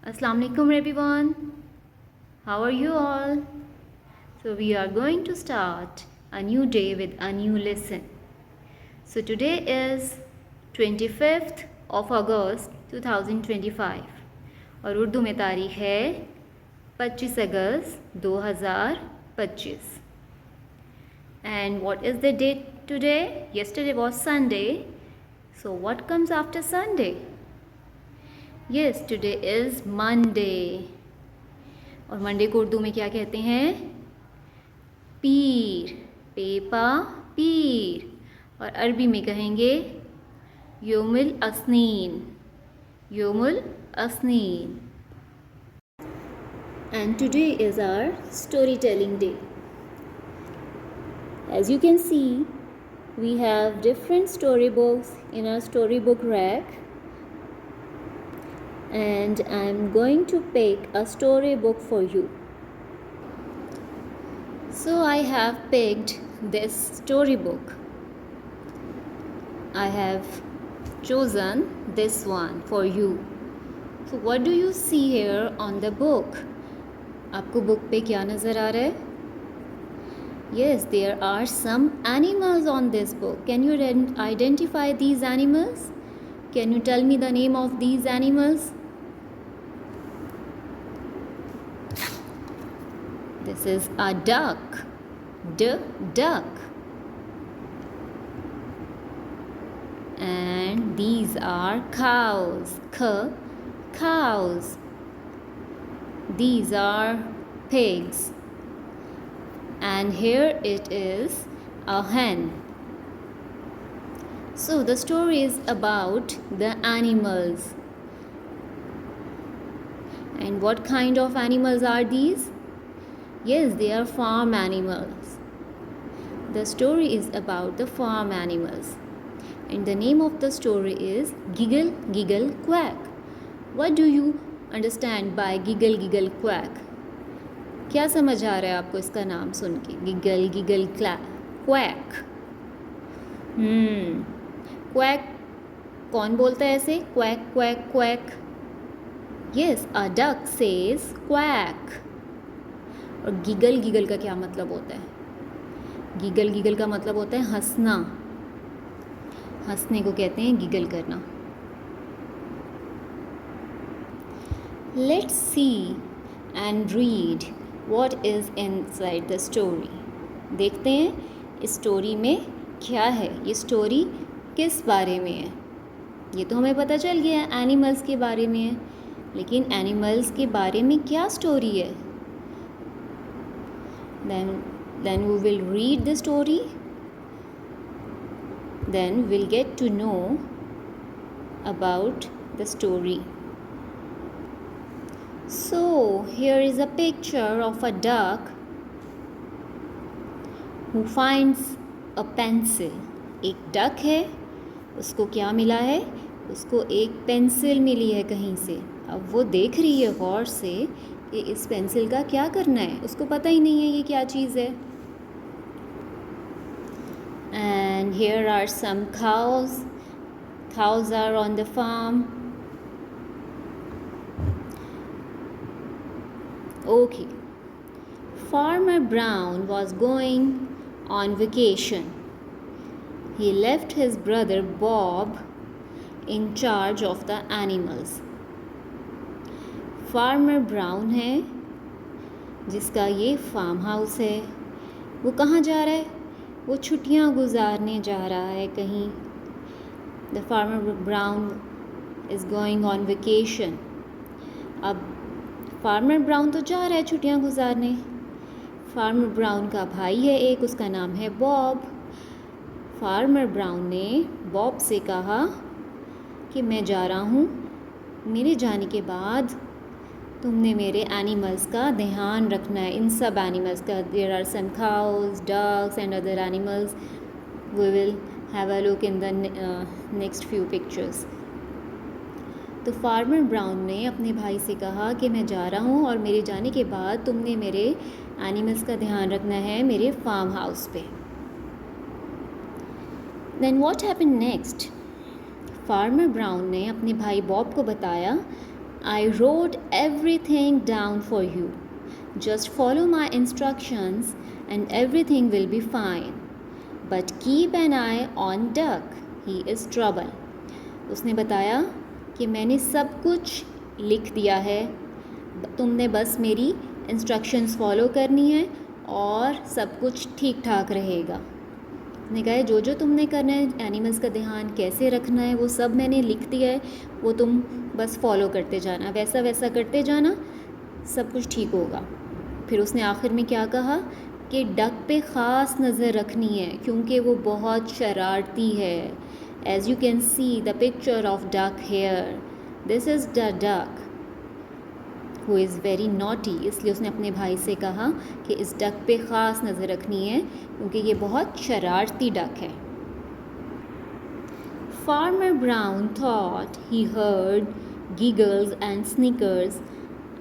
Assalamu alaikum everyone. How are you all? So we are going to start a new day with a new lesson. So today is 25th of August 2025 और उर्दू में तारीख है 25 अगस्त 2025. And what is the date today? Yesterday was Sunday. So what comes after Sunday? Yes, today is Monday. और Monday को उर्दू में क्या कहते हैं? पीर, पेपा पीर. और अरबी में कहेंगे योमुल अस्नीन, योमुल अस्नीन. And today is our storytelling day. As you can see, we have different storybooks in our storybook rack. And I'm going to pick a storybook for you. So I have picked this storybook. I have chosen this one for you. So what do you see here on the book? आपको book पे क्या नज़र आ रहा है? Yes, there are some animals on this book. Can you identify these animals? Can you tell me the name of these animals? This is a duck. Duck. And these are cows. Cows. These are pigs. And here it is a hen. So the story is about the animals. And what kind of animals are these? Yes, they are farm animals. The story is about the farm animals. And the name of the story is Giggle Giggle Quack. What do you understand by Giggle Giggle Quack? क्या समझ आ रहा है आपको इसका नाम सुन के? Giggle Giggle Quack. Quack कौन बोलता है ऐसे? Quack Quack Quack. Yes, a duck says quack. और गिगल का क्या मतलब होता है? गिगल का मतलब होता है हंसना. हंसने को कहते हैं गिगल करना. Let's see and read what is inside the story. देखते हैं इस स्टोरी में क्या है. ये स्टोरी किस बारे में है? ये तो हमें पता चल गया है एनिमल्स के बारे में है, लेकिन एनिमल्स के बारे में क्या स्टोरी है? Then we will read the story. Then we'll get to know about the story. So here is a picture of a duck who finds a pencil. एक duck है, उसको क्या मिला है? उसको एक पेंसिल मिली है कहीं से. अब वो देख रही है गौर से कि इस पेंसिल का क्या करना है. उसको पता ही नहीं है ये क्या चीज़ है. And here are some cows. Cows are on the farm. Okay. Farmer Brown was going on vacation. He left his brother Bob in charge of the animals. Farmer brown है जिसका ये फार्म हाउस है. वो कहाँ जा रहा है? वो छुट्टियाँ गुजारने जा रहा है कहीं. The farmer brown is going on vacation. अब फार्मर ब्राउन तो जा रहा है छुट्टियाँ गुजारने. फार्मर ब्राउन का भाई है एक, उसका नाम है बॉब. फार्मर ब्राउन ने बॉब से कहा कि मैं जा रहा हूँ, मेरे जाने के बाद तुमने मेरे एनिमल्स का ध्यान रखना है. इन सब एनिमल्स का. There are some cows, ducks and other animals. We will have a look in the next few pictures. तो फार्मर ब्राउन ने अपने भाई से कहा कि मैं जा रहा हूँ और मेरे जाने के बाद तुमने मेरे एनिमल्स का ध्यान रखना है मेरे फार्म हाउस पे. Then what happened next? Farmer Brown ने अपने भाई बॉब को बताया I wrote everything down for you. Just follow my instructions and everything will be fine. But keep an eye on Duck. He is trouble. उसने बताया कि मैंने सब कुछ लिख दिया है, तुमने बस मेरी इंस्ट्रक्शंस फॉलो करनी है और सब कुछ ठीक ठाक रहेगा। उसने कहा जो जो तुमने करना है, एनिमल्स का ध्यान कैसे रखना है, वो सब मैंने लिख दिया है, वो तुम बस फॉलो करते जाना, वैसा वैसा करते जाना, सब कुछ ठीक होगा। फिर उसने आखिर में क्या कहा कि डक पे ख़ास नज़र रखनी है क्योंकि वो बहुत शरारती है। As you can see the picture of duck here, this is the duck who is very naughty. इसलिए उसने अपने भाई से कहा कि इस डक पे ख़ास नज़र रखनी है क्योंकि ये बहुत शरारती डक है। Farmer Brown thought he heard giggles and snickers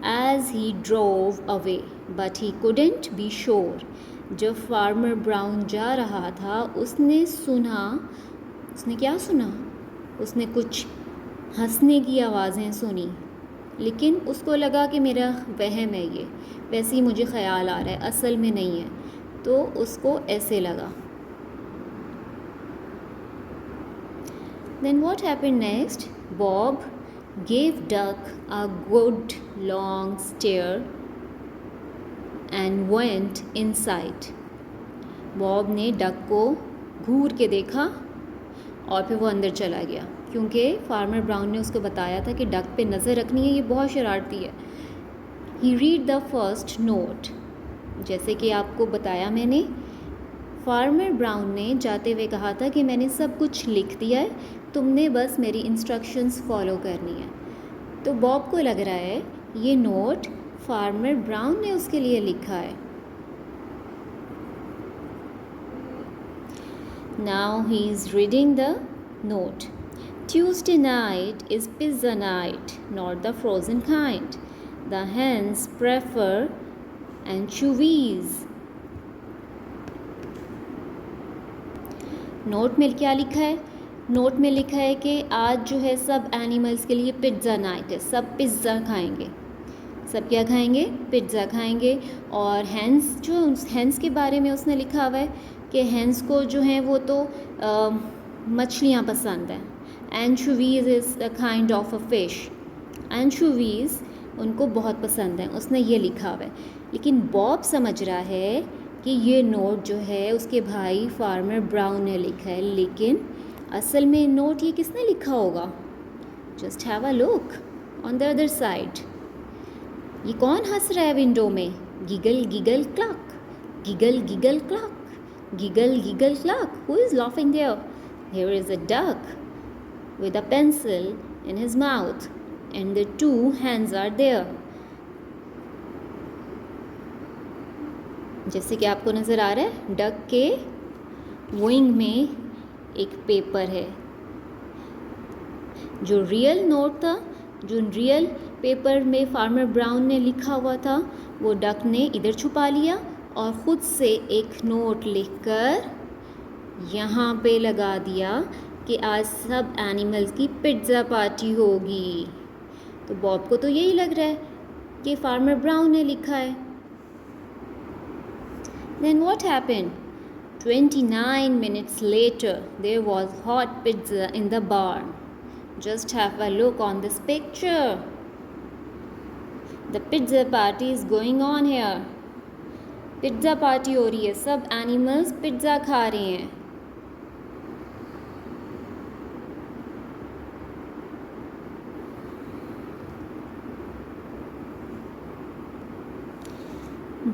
as he drove away, but he couldn't be sure. जब फार्मर ब्राउन जा रहा था उसने क्या सुना? उसने कुछ हंसने की आवाज़ें सुनी, लेकिन उसको लगा कि मेरा वहम है ये, वैसे ही मुझे ख़याल आ रहा है, असल में नहीं है, तो उसको ऐसे लगा। Then what happened next? Bob gave Duck a good long stare and went inside. Bob ने डक को घूर के देखा और फिर वो अंदर चला गया क्योंकि फार्मर ब्राउन ने उसको बताया था कि डक पे नज़र रखनी है, ये बहुत शरारती है। ही रीड द फर्स्ट नोट, जैसे कि आपको बताया मैंने, फार्मर ब्राउन ने जाते हुए कहा था कि मैंने सब कुछ लिख दिया है, तुमने बस मेरी इंस्ट्रक्शंस फॉलो करनी है। तो बॉब को लग रहा है ये नोट फार्मर ब्राउन ने उसके लिए लिखा है। Now he is reading the note. Tuesday night is pizza night, not the frozen kind. The hens prefer anchovies. Note में क्या लिखा है? नोट में लिखा है कि आज जो है सब एनिमल्स के लिए पिज़्ज़ा नाइट है, सब पिज़्ज़ा खाएंगे। सब क्या खाएंगे? पिज़्ज़ा खाएंगे। और हैंस के बारे में उसने लिखा हुआ है कि हैंस को जो है वो तो मछलियाँ पसंद हैं। Anchovies is a kind of a fish, anchovies उनको बहुत पसंद हैं, उसने ये लिखा हुआ है। लेकिन बॉब समझ रहा है कि ये नोट जो है उसके भाई फार्मर ब्राउन ने लिखा है, लेकिन असल में नोट ये किसने लिखा होगा? Just have a look on the other side. ये कौन हंस रहा है विंडो में? Giggle giggle clock, giggle giggle clock, giggle giggle clock. Who is laughing there? Here is a duck with a pencil in his mouth and the two hens are there. जैसे कि आपको नज़र आ रहा है, डक के wing में एक paper है। जो रियल नोट था, जो रियल पेपर में फार्मर ब्राउन ने लिखा हुआ था, वो डक ने इधर छुपा लिया और ख़ुद से एक नोट लिखकर यहाँ पे लगा दिया कि आज सब एनिमल्स की पिज़्ज़ा पार्टी होगी। तो बॉब को तो यही लग रहा है कि फार्मर ब्राउन ने लिखा है। Then what happened? 29 minutes later, there was hot pizza in the barn. Just have a look on this picture. The pizza party is going on here. Pizza party हो रही है, सब एनिमल्स पिज़्ज़ा खा रहे हैं।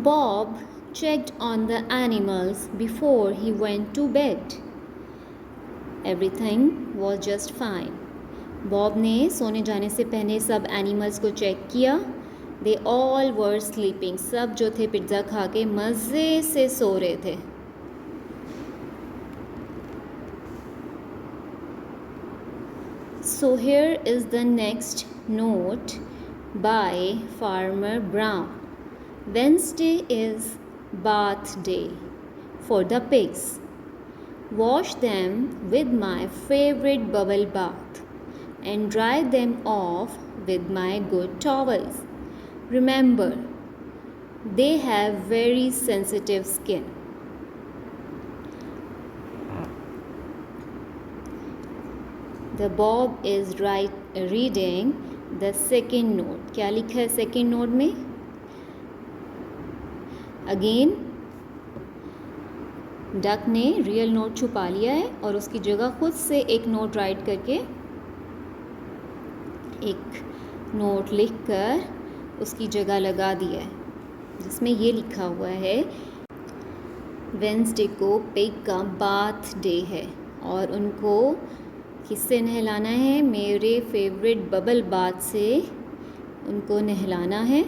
Bob checked on the animals before he went to bed. Everything was just fine. Bob ने सोने जाने से पहले सब एनिमल्स को चेक किया। They all were sleeping. सब जो थे पिज़्ज़ा खा के मज़े से सो रहे थे। So here is the next note by Farmer Brown. Wednesday is bath day for the pigs. Wash them with my favorite bubble bath. and dry them off with my good towels. Remember, they have very sensitive skin. The Bob is reading the second note. क्या लिखा है second note में? Again, duck ने real note छुपा लिया है और उसकी जगह खुद से एक नोट राइट करके, एक नोट लिखकर उसकी जगह लगा दिया है, जिसमें ये लिखा हुआ है वेंसडे को पिग का बर्थडे है और उनको किससे नहलाना है? मेरे फेवरेट बबल बाथ से उनको नहलाना है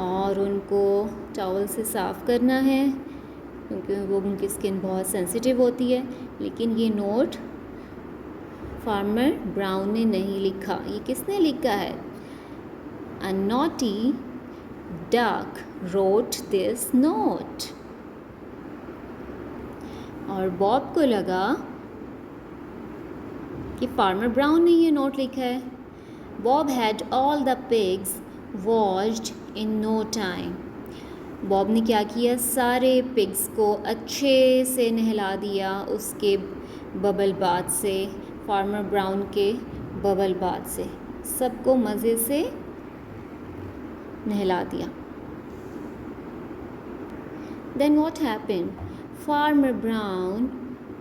और उनको टॉवल से साफ़ करना है, क्योंकि वो उनकी स्किन बहुत सेंसिटिव होती है। लेकिन ये नोट फार्मर ब्राउन ने नहीं लिखा। ये किसने लिखा है? A naughty duck wrote this note. और बॉब को लगा कि फार्मर ब्राउन ने ये नोट लिखा है। Bob had all the pigs washed in no time. Bob ने क्या किया? सारे पिग्स को अच्छे से नहला दिया उसके बबल बाथ से, फार्मर ब्राउन के बबल बाथ से, सबको मज़े से नहला दिया। Then what happened? Farmer Brown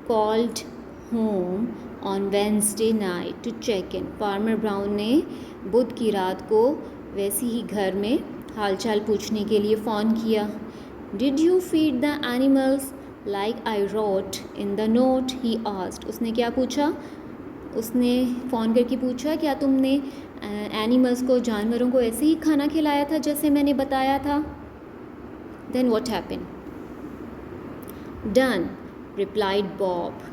called home on Wednesday night to check in. Farmer Brown ने बुध की रात को वैसे ही घर में हालचाल पूछने के लिए फ़ोन किया। Did you feed the animals like I wrote in the note? He asked. उसने क्या पूछा? उसने फ़ोन करके पूछा, क्या तुमने एनिमल्स को, जानवरों को ऐसे ही खाना खिलाया था जैसे मैंने बताया था? Then what happened? Done, replied Bob,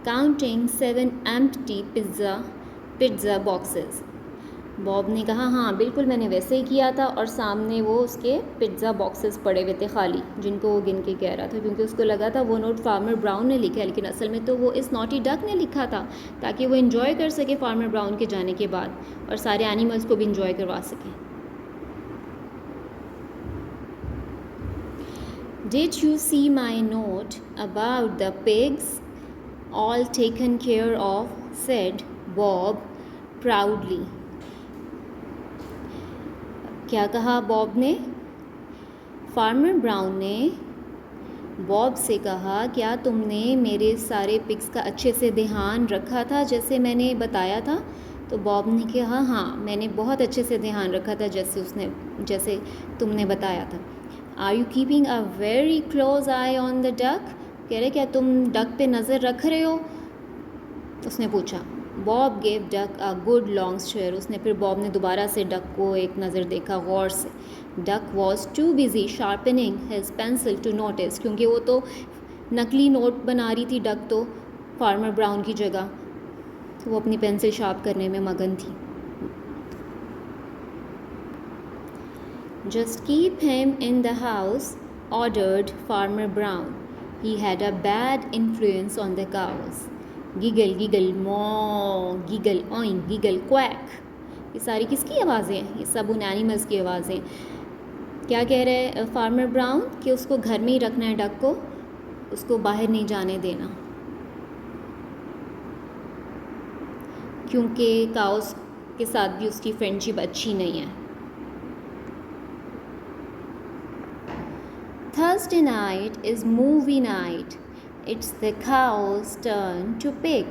counting 7 empty pizza boxes. Bob ने कहा, हाँ बिल्कुल मैंने वैसे ही किया था, और सामने वो उसके पिज़्ज़ा बॉक्सेस पड़े हुए थे खाली, जिनको वो गिन के कह रहा था, क्योंकि उसको लगा था वो नोट फार्मर ब्राउन ने लिखा है, लेकिन असल में तो वो इस नॉटी डक ने लिखा था, ताकि वो इन्जॉय कर सके फार्मर ब्राउन के जाने के बाद और सारे एनिमल्स को भी इन्जॉय करवा सके। Did you see my note about the pigs? All taken care of, said Bob proudly. क्या कहा बॉब ने? फार्मर ब्राउन ने बॉब से कहा, क्या तुमने मेरे सारे पिग्स का अच्छे से ध्यान रखा था जैसे मैंने बताया था? तो बॉब ने कहा, हाँ मैंने बहुत अच्छे से ध्यान रखा था जैसे तुमने बताया था। Are you keeping a very close eye on the duck? कह रहे क्या तुम डक पे नज़र रख रहे हो? उसने पूछा। Bob gave duck a good long stare. उसने फिर बॉब ने दोबारा से डक को एक नज़र देखा गौर से। Duck was too busy sharpening his pencil to notice, क्योंकि वो तो नकली नोट बना रही थी डक तो फार्मर ब्राउन की जगह, तो वो अपनी पेंसिल शार्प करने में मगन थी। Just keep him in the house, ordered Farmer Brown. He had a bad influence on the cows. Giggle, giggle, moo, giggle, oink, giggle, quack. ये सारी किसकी आवाज़ें हैं? ये सब उन एनिमल्स की आवाज़ें। क्या कह रहे हैं फार्मर ब्राउन? कि उसको घर में ही रखना है डक को, उसको बाहर नहीं जाने देना, क्योंकि काउस के साथ भी उसकी फ्रेंडशिप अच्छी नहीं है। Thursday night is movie night. It's the cow's turn to pick.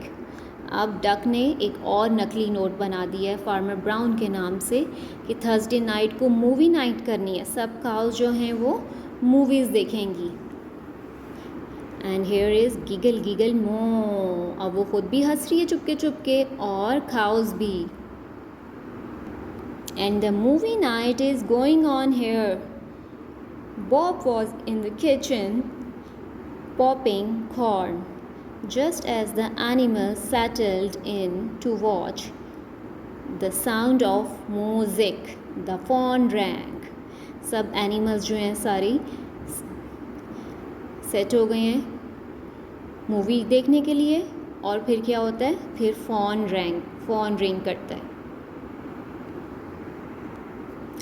अब डक ने एक और नकली नोट बना दिया है फार्मर ब्राउन के नाम से कि थर्सडे नाइट को मूवी नाइट करनी है, सब काउस जो हैं वो मूवीज़ देखेंगी। And here is giggle giggle मो। अब वो खुद भी हंस रही है चुपके चुपके और काउस भी। And the movie night is going on here. Bob was in the kitchen popping corn. Just as the animals settled in to watch, the sound of music, the phone rang. सब animals जो हैं सारी set हो गए हैं movie देखने के लिए, और फिर क्या होता है? फिर फ़ोन फ़ोन रिंग करता है।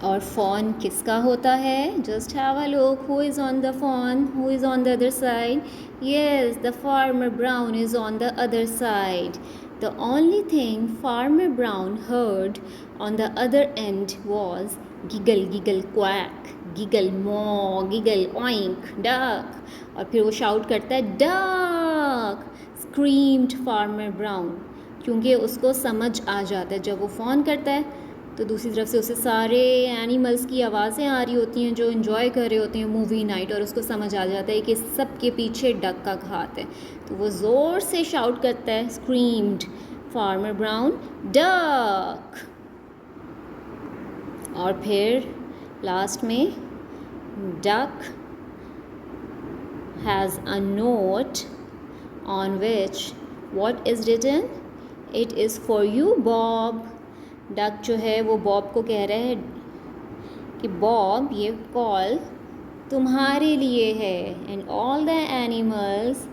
और फ़ोन किसका होता है? Just have a look, who is on the phone, who is on the other side? Yes, the Farmer Brown is on the other side. The only thing Farmer Brown heard on the other end was giggle, giggle, quack, giggle, moo, giggle, oink, duck. और फिर वो shout करता है duck, screamed Farmer Brown, क्योंकि उसको समझ आ जाता है जब वो फ़ोन करता है तो दूसरी तरफ से उसे सारे एनिमल्स की आवाज़ें आ रही होती हैं जो इन्जॉय कर रहे होते हैं मूवी नाइट, और उसको समझ आ जाता है कि सब के पीछे डक का घात है। तो वो ज़ोर से शाउट करता है, स्क्रीम्ड फार्मर ब्राउन डक। और फिर लास्ट में duck has a note on which what is written, it is for you Bob. Duck जो है वो बॉब को कह रहा है कि बॉब ये कॉल तुम्हारे लिए है। And all the animals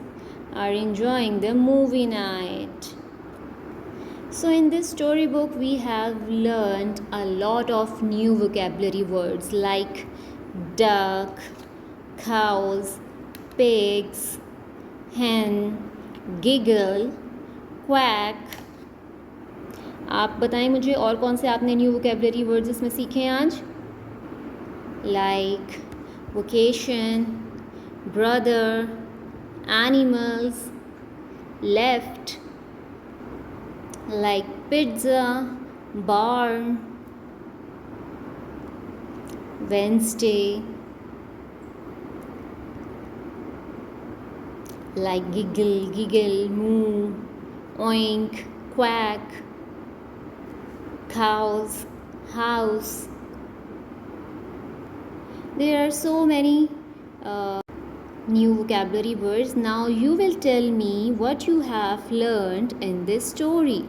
are enjoying the movie night. So in this storybook we have learned a lot of new vocabulary words like duck, cows, pigs, hen, giggle, quack. आप बताएं मुझे और कौन से आपने न्यू वोकेबलरी वर्ड्स इसमें सीखे हैं आज? Like vocation, brother, animals, left, like pizza, barn, Wednesday, like giggle, giggle, moo, oink, quack, cows, house. There are so many new vocabulary words. Now you will tell me what you have learned in this story.